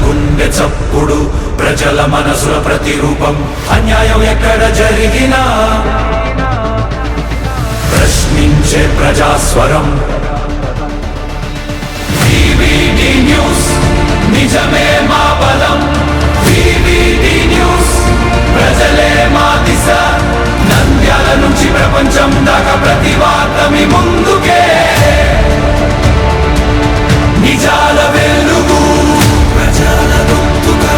గుండె చప్పుడు ప్రజల మనసుల ప్రతిరూపం అన్యాయం ఎక్కడ జరిగినా ప్రశ్నించే ప్రజాస్వరం వివిడి న్యూస్ నిజమే మా బలం వివిడి న్యూస్ ప్రజలే మా దిశ నంద్యాల నుంచి ప్రపంచం దాకా ప్రతి వార్త మీ ముందుకే నిజాల వెలుగు ప్రజల గొంతుగా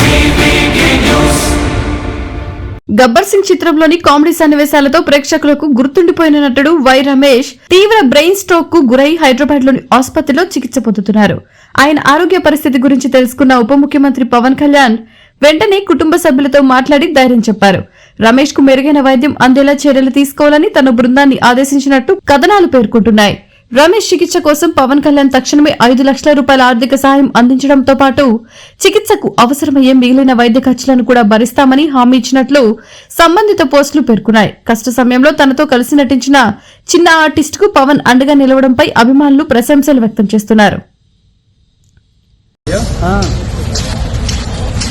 వివిడి న్యూస్. గబ్బర్ సింగ్ చిత్రంలోని కామెడీ సన్నివేశాలతో ప్రేక్షకులకు గుర్తుండిపోయిన నటుడు వై రమేష్ తీవ్ర బ్రెయిన్ స్ట్రోక్ కు గురై హైదరాబాద్ లోని ఆసుపత్రిలో చికిత్స పొందుతున్నారు. ఆయన ఆరోగ్య పరిస్థితి గురించి తెలుసుకున్న ఉప ముఖ్యమంత్రి పవన్ కళ్యాణ్ వెంటనే కుటుంబ సభ్యులతో మాట్లాడి ధైర్యం చెప్పారు. రమేష్ కు మెరుగైన వైద్యం అందేలా చర్యలు తీసుకోవాలని తన బృందాన్ని ఆదేశించినట్టు కథనాలు పేర్కొంటున్నాయి. రమేష్ చికిత్స కోసం పవన్ కళ్యాణ్ తక్షణమే 5 లక్షల రూపాయల ఆర్థిక సాయం అందించడంతో పాటు చికిత్సకు అవసరమయ్యే మిగిలిన వైద్య ఖర్చులను కూడా భరిస్తామని హామీ ఇచ్చినట్లు సంబంధిత పోస్టులు పేర్కొన్నాయి. కష్ట సమయంలో తనతో కలిసి నటించిన చిన్న ఆర్టిస్ట్ కు పవన్ అండగా నిలవడంపై అభిమానులు ప్రశంసలు వ్యక్తం చేస్తున్నారు.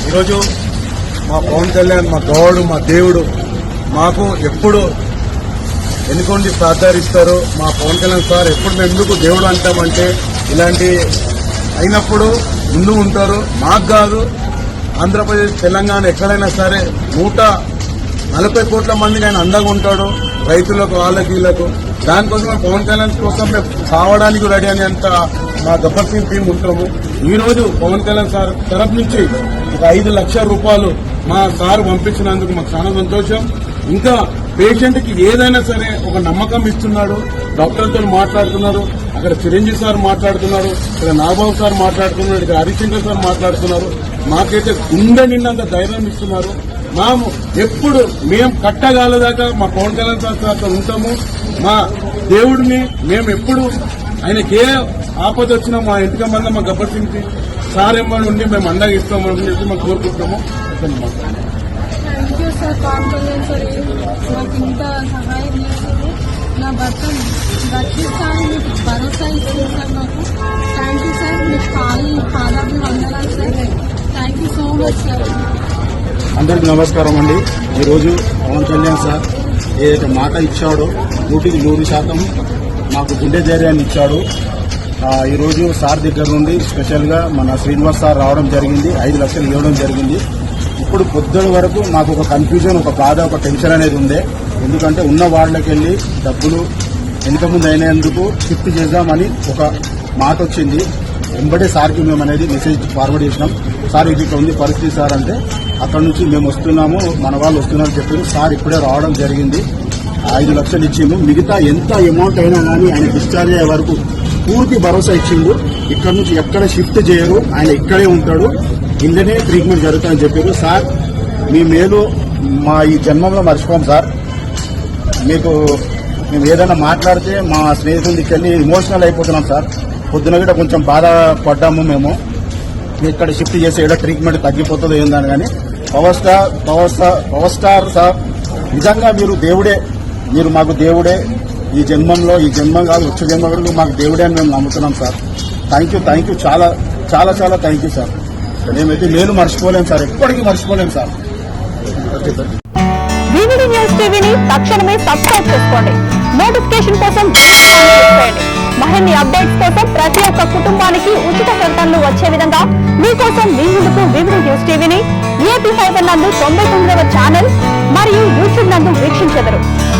ఈరోజు మా పవన్ కళ్యాణ్ మా గౌడు మా దేవుడు మాకు ఎప్పుడు ఎన్నుకోండి సహకరిస్తారు. మా పవన్ కళ్యాణ్ సార్ ఎప్పుడు మేము ఎందుకు దేవుడు అంటామంటే ఇలాంటి అయినప్పుడు ముందు ఉంటారు. మాకు కాదు ఆంధ్రప్రదేశ్ తెలంగాణ ఎక్కడైనా సరే 140 కోట్ల మందికి ఆయన అండగా ఉంటాడు. రైతులకు వాళ్ళకి వీళ్ళకు దానికోసం పవన్ కళ్యాణ్ కోసం మేము కావడానికి రెడీ అని అంత మా గబ్బర్ సింగ్ టీం ఉంటాము. ఈ రోజు పవన్ కళ్యాణ్ సార్ తరఫు నుంచి ఒక 5 లక్షల రూపాయలు మా సార్ పంపించినందుకు మాకు చాలా సంతోషం. ఇంకా పేషెంట్ కి ఏదైనా సరే ఒక నమ్మకం ఇస్తున్నాడు. డాక్టర్తో మాట్లాడుతున్నారు, అక్కడ చిరంజీవి సార్ మాట్లాడుతున్నారు, ఇక్కడ నాగబాబు సార్ మాట్లాడుతున్నారు, ఇక్కడ హరిశంకర్ సార్ మాట్లాడుతున్నారు. మాకైతే గుండె నిన్నంత ధైర్యం ఇస్తున్నారు. ఎప్పుడు మేము కట్టగాలదాకా మా పవన్ కళ్యాణ్ సార్ ఉంటాము. మా దేవుడిని మేము ఎప్పుడు ఆయనకి ఏ ఆపద వచ్చినా మా ఇంటికి మంద మా గబ్బర్ సింగ్ సార్ ఏమని ఉండి మేము అండగా ఇస్తామని చెప్పి మేము కోరుకుంటాము. Thank you sir Pawan Kalyan sir నాకు ఇంత సహాయం చేశారు. నా భర్తను బతికిస్తాను మీకు భరోసా ఇచ్చింది సార్. నాకు థ్యాంక్ యూ సార్. మీకు పాదాలు వందనాలు sir. Thank you so much sir. అందరికీ నమస్కారం అండి. ఈరోజు పవన్ కళ్యాణ్ సార్ ఏదైతే మాట ఇచ్చాడో 100% మాకు గుండె ధైర్యాన్ని ఇచ్చాడు. ఈరోజు సార్ దగ్గర నుండి స్పెషల్గా మన శ్రీనివాస్ సార్ రావడం జరిగింది, 5 లక్షలు ఇవ్వడం జరిగింది. ఇప్పుడు పొద్దున వరకు మాకు ఒక కన్ఫ్యూజన్, ఒక బాధ, ఒక టెన్షన్ అనేది ఉండే. ఎందుకంటే ఉన్న వాళ్ళకి వెళ్ళి డబ్బులు వెనుక ముందు అయినందుకు షిఫ్ట్ చేద్దామని ఒక మాట వచ్చింది. వెంబడే సార్కి మేము అనేది మెసేజ్ ఫార్వర్డ్ చేసినాం. సార్ ఇది ఉంది పరిస్థితి సార్ అంటే అక్కడ నుంచి మేము వస్తున్నాము, మన వాళ్ళు వస్తున్నారని చెప్పారు. సార్ ఇప్పుడే రావడం జరిగింది. 5 లక్షలు ఇచ్చిండు. మిగతా ఎంత అమౌంట్ అయినా కానీ ఆయన డిశ్చార్జ్ అయ్యే వరకు పూర్తి భరోసా ఇచ్చిండు. ఇక్కడ నుంచి ఎక్కడ షిఫ్ట్ చేయరు, ఆయన ఇక్కడే ఉంటాడు, ఇందులోనే ట్రీట్మెంట్ జరుగుతుందని చెప్పారు. సార్ మీ మేలు మా ఈ జన్మంలో మర్చిపోం సార్. మీకు మేము ఏదైనా మాట్లాడితే మా స్నేహితుల దగ్గరికి ఇమోషనల్ అయిపోతున్నాం సార్. పొద్దున కూడా కొంచెం బాధపడ్డాము మేము. ఇక్కడ షిఫ్ట్ చేసి ఏదో ట్రీట్మెంట్ తగ్గిపోతుందో ఏందని. కానీ పవర్ స్టార్ సార్ నిజంగా మీరు దేవుడే, మీరు మాకు దేవుడే. ఈ జన్మం కాదు వచ్చే జన్మ వరకు మాకు దేవుడే అని మేము నమ్ముతున్నాం సార్. థ్యాంక్ యూ చాలా చాలా చాలా థ్యాంక్ యూ సార్. మేమైతే మేలు మర్చిపోలేం సార్, ఎప్పటికీ మర్చిపోలేం సార్. వివిడి న్యూస్ టీవీని తక్షణమే సబ్స్క్రైబ్ చేసుకోండి. నోటిఫికేషన్ కోసం మరిన్ని అప్డేట్స్ కోసం ప్రతి ఒక్క కుటుంబానికి ఉచిత ప్రకటనలు వచ్చే విధంగా మీకోసం మీ ముందుకు వివిడి న్యూస్ టీవీని AP5 నందు 99వ ఛానల్ మరియు యూట్యూబ్ నందు వీక్షించెదరు.